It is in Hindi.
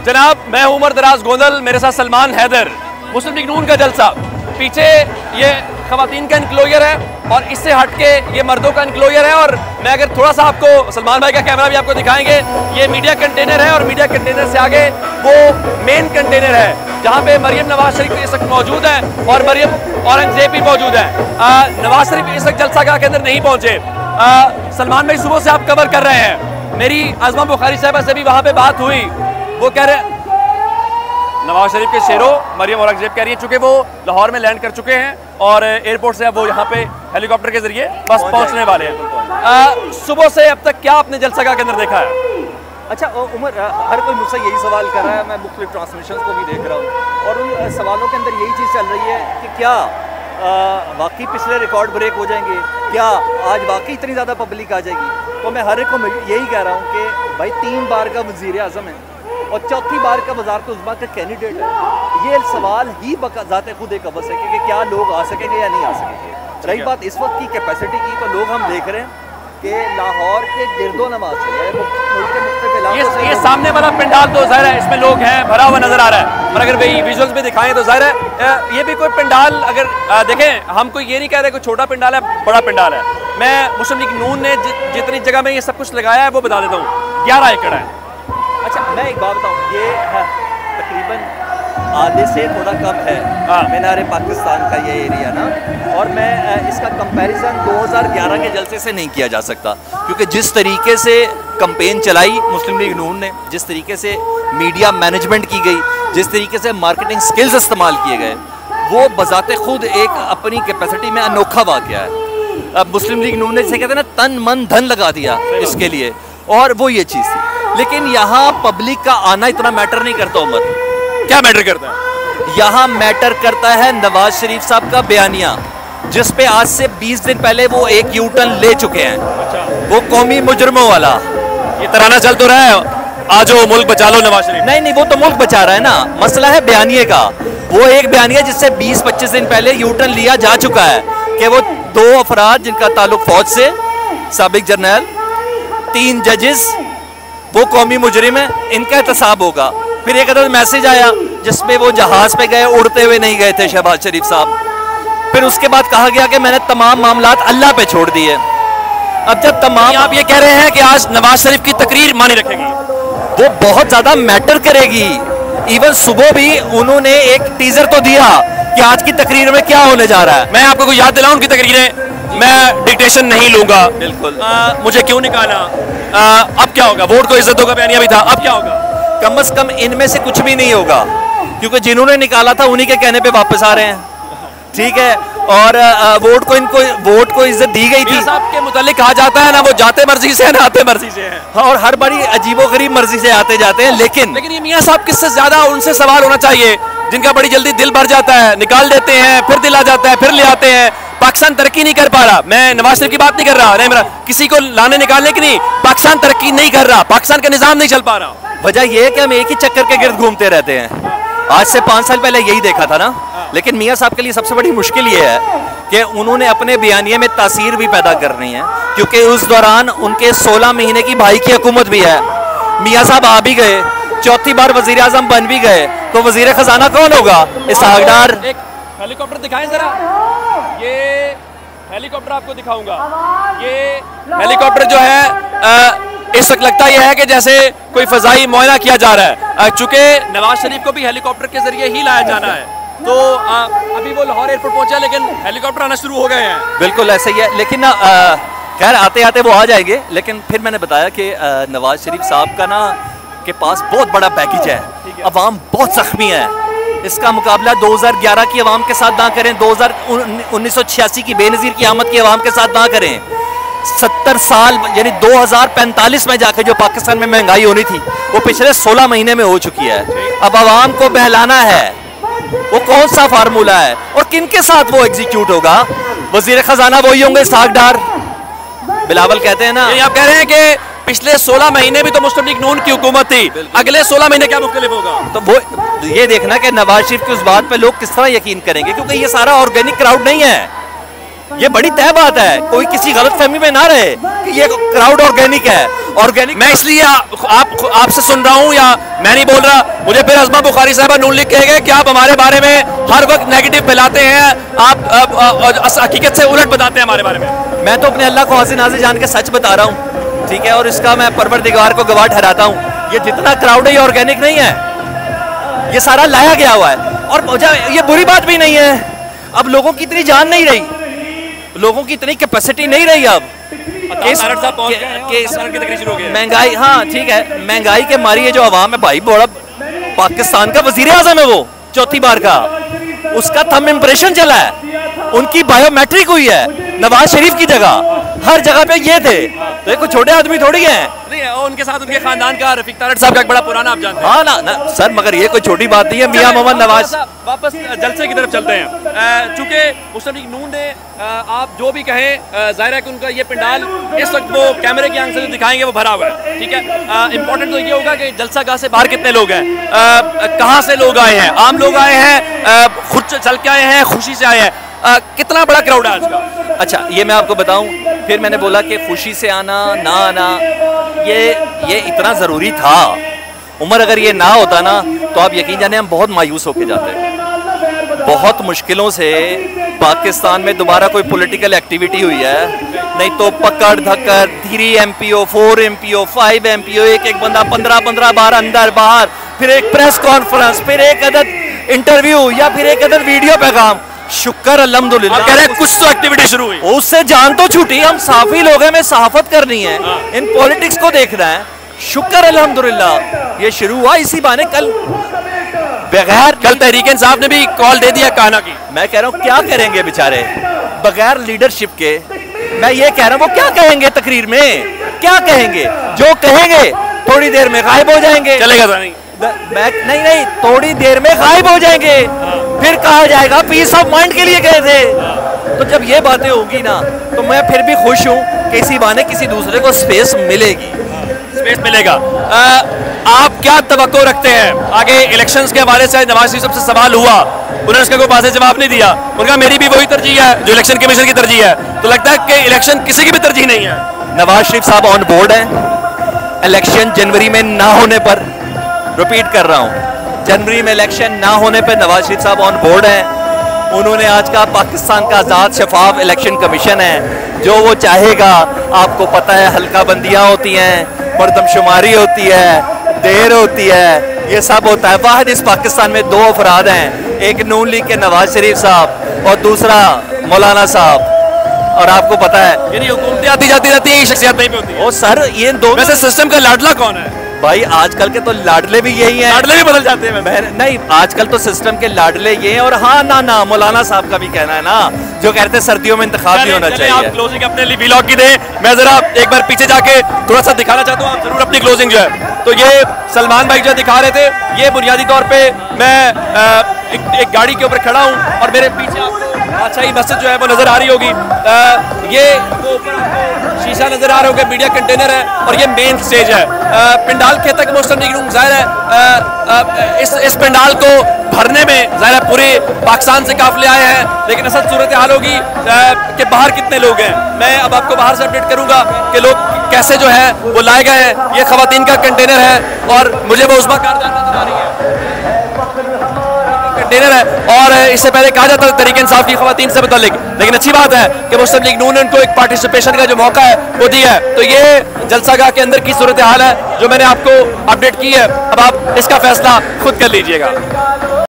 जनाब मैं उमर दराज गोंदल, मेरे साथ सलमान हैदर। मुस्लिम लीग नून का जलसा, पीछे ये खवातीन का इनक्लोजर है और इससे हट के ये मर्दों का इनक्लोजर है। और मैं अगर थोड़ा सा आपको, सलमान भाई का कैमरा भी आपको दिखाएंगे, ये मीडिया कंटेनर है और मीडिया कंटेनर से आगे वो मेन कंटेनर है जहाँ पे मरियम नवाज शरीफ इस वक्त मौजूद है और मरियम औरंगजेब भी मौजूद है। नवाज शरीफ इस वक्त जलसागाह के अंदर नहीं पहुंचे। सलमान भाई सुबह से आप कवर कर रहे हैं, मेरी आजमा बुखारी साहबा से भी वहाँ पे बात हुई, वो कह रहे नवाज शरीफ के शेरों मरियम औरंगजेब कह रही है, चूंकि वो लाहौर में लैंड कर चुके हैं और एयरपोर्ट से अब वो यहाँ पे हेलीकॉप्टर के जरिए बस पहुँचने वाले हैं। सुबह से अब तक क्या आपने जलसागाह के अंदर देखा है? अच्छा उमर, हर कोई मुझसे यही सवाल कर रहा है, मैं मुख्तलिफ ट्रांसमिशन को भी देख रहा हूँ और उन सवालों के अंदर यही चीज़ चल रही है कि क्या वाकई पिछले रिकॉर्ड ब्रेक हो जाएंगे, क्या आज वाकई इतनी ज़्यादा पब्लिक आ जाएगी। तो मैं हर एक को यही कह रहा हूँ कि भाई 3 बार का वज़ीर आज़म है और 4थी बार का वज़ारत उज़्मा का कैंडिडेट है। ये सवाल ही ज़ाते खुद एक अबस है कि क्या लोग आ सकेंगे या नहीं आ सकेंगे। रही बात इस वक्त की कैपेसिटी की, तो लोग हम देख रहे हैं कि लाहौर के गिरदो नमाज से ये सामने वाला पंडाल तो ज़ाहिर है इसमें लोग हैं, भरा हुआ नजर आ रहा है, पर अगर वही विजुअल्स में दिखाएं तो ज़ाहिर है ये भी कोई पंडाल, अगर देखें हम कोई ये नहीं कह रहे कोई छोटा पंडाल है, बड़ा पंडाल है। मैं मुस्लिम लीग नून ने जितनी जगह में ये सब कुछ लगाया है वो बता देता हूँ, 11 एकड़ है। अच्छा मैं एक बात बताऊँ, ये तकरीबन आधे से थोड़ा कम है मीनार पाकिस्तान का ये एरिया ना, और मैं इसका कंपैरिजन 2011 के जलसे से नहीं किया जा सकता, क्योंकि जिस तरीके से कैंपेन चलाई मुस्लिम लीग नून ने, जिस तरीके से मीडिया मैनेजमेंट की गई, जिस तरीके से मार्केटिंग स्किल्स इस्तेमाल किए गए, वो बजाते खुद एक अपनी कैपेसिटी में अनोखा वाक़या है। अब मुस्लिम लीग नून ने जिसे कहते हैं ना तन मन धन लगा दिया इसके लिए, और वो ये चीज़ थी। लेकिन यहाँ पब्लिक का आना इतना मैटर नहीं करता उमर। क्या मैटर करता है? यहाँ मैटर करता है नवाज शरीफ साहब का बयानिया, जिस पे आज से 20 दिन पहले वो एक यू टर्न ले चुके हैं। अच्छा। वो कौमी मुजरमों वाला ये तराना चल तो रहा है, आज वो मुल्क बचा लो नवाज शरीफ। नहीं, वो तो मुल्क बचा रहा है ना, मसला है बयानिए का। वो एक बयानिया जिससे 20-25 दिन पहले यू टर्न लिया जा चुका है कि वो 2 अफराद जिनका ताल्लुक फौज से, साबिक जर्नल, 3 जजेस, वो कौमी मुजरिम है, इनका एहतसाब होगा। फिर एक अदद मैसेज आया जिसमें वो जहाज पे गए, उड़ते हुए नहीं गए थे शहबाज शरीफ साहब। फिर उसके बाद कहा गया कि मैंने तमाम मामलात अल्लाह पे छोड़ दिए। अब जब तमाम, आप ये कह रहे हैं कि आज नवाज शरीफ की तकरीर मानी रखेगी, वो बहुत ज्यादा मैटर करेगी। इवन सुबह भी उन्होंने एक टीजर तो दिया कि आज की तकरीर में क्या होने जा रहा है। मैं आपको कोई याद दिलाऊं उनकी तकरीरें, मैं डिक्टेशन नहीं लूंगा, बिल्कुल मुझे क्यों निकाला, अब क्या होगा, वोट को इज्जत दो का बयानिया भी था, अब क्या होगा? कम से कम इनमें से कुछ भी नहीं होगा, क्योंकि जिन्होंने निकाला था उन्हीं के कहने पे वापस आ रहे हैं, ठीक है। और वोट को इज्जत दी गई थी। साहब के मुतालिक कहा जाता है ना वो जाते मर्जी से ना आते मर्जी से है, और हर बड़ी अजीबोगरीब मर्जी से आते जाते हैं। लेकिन ये मियाँ साहब किससे ज्यादा उनसे सवाल होना चाहिए जिनका बड़ी जल्दी दिल भर जाता है, निकाल देते हैं, फिर दिल आ जाता है, फिर ले आते हैं। पाकिस्तान तरक्की नहीं कर पा रहा, मैं नवाज शरीफ की बात नहीं कर रहा, नहीं मेरा किसी को लाने निकालने की नहीं, पाकिस्तान तरक्की नहीं कर रहा, पाकिस्तान का निजाम नहीं चल पा रहा। वजह यह है कि हम एक ही चक्कर के गिर्द घूमते रहते हैं। आज से 5 साल पहले यही देखा था ना। लेकिन मियाँ साहब के लिए सबसे बड़ी मुश्किल ये है कि उन्होंने अपने बयानिए में तासीर भी पैदा करनी है, क्योंकि उस दौरान उनके 16 महीने की भाई की हुकूमत भी है। मियाँ साहब आ भी गए, 4थी बार वजीर आजम बन भी गए, तो वजीर खजाना कौन होगा? इसहाक डार। एक हेलीकॉप्टर दिखाएं जरा, ये हेलीकॉप्टर आपको दिखाऊंगा। ये हेलीकॉप्टर जो है इस वक्त लगता यह है कि जैसे कोई फजाई मुआयना किया जा रहा है, चूंकि नवाज शरीफ को भी हेलीकॉप्टर के जरिए ही लाया जाना है, तो अभी वो लाहौर एयरपोर्ट पहुंचा लेकिन हेलीकॉप्टर आना शुरू हो गए हैं। बिल्कुल ऐसा ही है, लेकिन खैर आते आते वो आ जाएंगे। लेकिन फिर मैंने बताया कि नवाज शरीफ साहब का ना के पास बहुत बड़ा पैकेज है, अवाम बहुत जख्मी है। इसका मुकाबला 2011 की अवाम के साथ ना करें, 1986 की बेनज़ीर की आमद की अवाम के साथ ना करें। 70 साल यानी 2045 में जाकर जो पाकिस्तान में महंगाई होनी थी वो पिछले 16 महीने में हो चुकी है। अब आवाम को बहलाना है, वो कौन सा फार्मूला है और किन के साथ वो एग्जीक्यूट होगा? वजीर खजाना वही होंगे, इसहाक डार। बिलावल कहते हैं ना, आप कह रहे हैं कि पिछले 16 महीने भी तो मुस्लिम लीग नून की हुकूमत थी, अगले 16 महीने क्या मुख्तलिफ होगा? तो वो ये देखना कि नवाज शरीफ की उस बात पे लोग किस तरह यकीन करेंगे, क्योंकि ये सारा ऑर्गेनिक क्राउड नहीं है। ये बड़ी तय बात है, कोई किसी गलत फहमी में ना रहे कि ये क्राउड ऑर्गेनिक है। ऑर्गेनिक मैं इसलिए आपसे सुन रहा हूँ, या मैं नहीं बोल रहा, मुझे फिर अज़मा बुखारी साहबा नून लिख कहेंगे कि आप हमारे बारे में हर वक्त नेगेटिव फैलाते हैं, आप हकीकत से उलट बताते हैं हमारे बारे में। मैं तो अपने अल्लाह को हाज़िर नाज़िर जान के सच बता रहा हूँ, ठीक है, और इसका मैं परवरदिगार को गवाह ठहराता हूँ। ये जितना क्राउड है ये ऑर्गेनिक नहीं है, ये सारा लाया गया हुआ है। और ये बुरी बात भी नहीं है, अब लोगों की इतनी जान नहीं रही, लोगों की इतनी कैपेसिटी नहीं रही अब। महंगाई, हाँ ठीक है, महंगाई के मारी ये जो अवाम है भाई, बड़ा पाकिस्तान का वजीर आजम है वो, चौथी बार का, उसका थंब इम्प्रेशन चला है, उनकी बायोमेट्रिक हुई है नवाज शरीफ की जगह, हर जगह पे ये थे, तो ये कोई छोटे आदमी थोड़ी हैं। उनके साथ उनके खानदान का रफीक तारड़ साहब का एक बड़ा पुराना, आप जानते हैं। हाँ ना सर, मगर ये कोई छोटी बात नहीं है। मियां मोहम्मद नवाज, वापस जलसे की तरफ चलते हैं। चूंकि मुस्लिम लीग नून ने, आप जो भी कहें, जाहिर है कि उनका ये पंडाल इस वक्त वो कैमरे की आंख से जो दिखाएंगे वो भरा हुआ है, ठीक है। इंपॉर्टेंट तो ये होगा कि जलसा गाह से बाहर कितने लोग हैं, कहाँ से लोग आए हैं, आम लोग आए हैं, खुद चल के आए हैं, खुशी से आए हैं, कितना बड़ा क्राउड है आज का? अच्छा ये मैं आपको बताऊं, फिर मैंने बोला कि खुशी से आना ना आना ये इतना ज़रूरी था। उमर अगर ये ना होता ना तो आप यकीन जाने हम बहुत मायूस होके जाते। बहुत मुश्किलों से पाकिस्तान में दोबारा कोई पॉलिटिकल एक्टिविटी हुई है, नहीं तो पकड़ धक्कर 3 MPO 4 MPO 5 MPO, एक बंदा 15 बार अंदर बाहर, फिर एक प्रेस कॉन्फ्रेंस, फिर एक अदद इंटरव्यू, या फिर एक अदद वीडियो पैगाम। शुक्र अल्हम्दुलिल्लाह, कह रहे कुछ तो एक्टिविटी शुरू हुई, उससे जान तो छूटी। हम साफी लोग हैं, हमें सहाफत करनी है, इन पॉलिटिक्स को देखना है। शुक्र अल्हम्दुलिल्लाह ये शुरू हुआ इसी बहाने। कल तहरीक इंसाफ ने भी कॉल दे दिया कान्हा की। मैं कह रहा हूँ क्या करेंगे बेचारे बगैर लीडरशिप के। मैं ये कह रहा हूँ वो क्या कहेंगे तकरीर में, क्या कहेंगे? जो कहेंगे थोड़ी देर में गायब हो जाएंगे। चलेगा नहीं, नहीं थोड़ी देर में गायब हो जाएंगे, फिर कहा जाएगा पीस ऑफ माइंड के लिए गए थे। तो जब ये बातें होगी ना तो मैं फिर भी खुश हूँ कि इसी बहाने किसी दूसरे को स्पेस मिलेगी, स्पेस मिलेगा। आप क्या तवक्को रखते हैं आगे इलेक्शंस के हवाले से? नवाज शरीफ साहब से सवाल हुआ, उन्होंने उसका कोई पास जवाब नहीं दिया। उनका मेरी भी वही तरजीह है जो इलेक्शन कमीशन की तरजीह है। तो लगता है कि इलेक्शन किसी की भी तरजीह नहीं है। नवाज शरीफ साहब ऑन बोर्ड हैं। इलेक्शन जनवरी में ना होने पर, रिपीट कर रहा हूँ, जनवरी में इलेक्शन ना होने पर नवाज शरीफ साहब ऑन बोर्ड हैं। उन्होंने आज का पाकिस्तान का आज़ाद शफाफ इलेक्शन कमीशन है, जो वो चाहेगा। आपको पता है हल्का बंदियाँ होती हैं, मरदमशुमारी होती है, देर होती है, ये सब होता है। वाहिद इस पाकिस्तान में 2 अफराद हैं, एक नून लीग के नवाज शरीफ साहब और दूसरा मौलाना साहब। और आपको पता है यानी हुकूमतें आती जाती रहती है, शख्सियत नहीं होती है। ओ सर ये दो, वैसे सिस्टम का लाडला कौन है भाई? आजकल के तो लाडले भी यही हैं। लाडले भी बदल जाते हैं। नहीं, आजकल तो सिस्टम के लाडले ये हैं। और हाँ ना मौलाना साहब का भी कहना है ना, जो कहते हैं सर्दियों में इंतखाब नहीं होना चाहिए। आप क्लोजिंग अपने लिए व्लॉग की दें, मैं जरा एक बार पीछे जाके थोड़ा सा दिखाना चाहता हूँ। आप जरूर अपनी क्लोजिंग जो है, तो ये सलमान भाई जो दिखा रहे थे, ये बुनियादी तौर पे मैं एक गाड़ी के ऊपर खड़ा हूँ और मेरे पीछे आपको बादशाही मस्जिद जो है वो नजर आ रही होगी। ये वो ऊपर शीशा नजर आ रहा होगा, मीडिया कंटेनर है, और ये मेन स्टेज है। पंडाल के तक मुस्लिम लीग नून जाहिर है इस पंडाल को भरने में जाहिर है पूरे पाकिस्तान से काफिले आए हैं, लेकिन असल सूरत हाल होगी कि बाहर कितने लोग हैं। मैं अब आपको बाहर से अपडेट करूंगा कि लोग कैसे जो है वो लाए गए हैं। ये खवातीन का कंटेनर है और मुझे वो उस्मा कारदार नजर आ रही है, कंटेनर है। और इससे पहले कहा जाता था तहरीक इंसाफ की खवातीन से मुताल्लिक, लेकिन अच्छी बात है कि मुस्लिम लीग नून ने उनको एक पार्टिसिपेशन का जो मौका है वो दिया है। तो ये जलसागाह के अंदर की सूरत हाल है जो मैंने आपको अपडेट की है। अब आप इसका फैसला खुद कर लीजिएगा।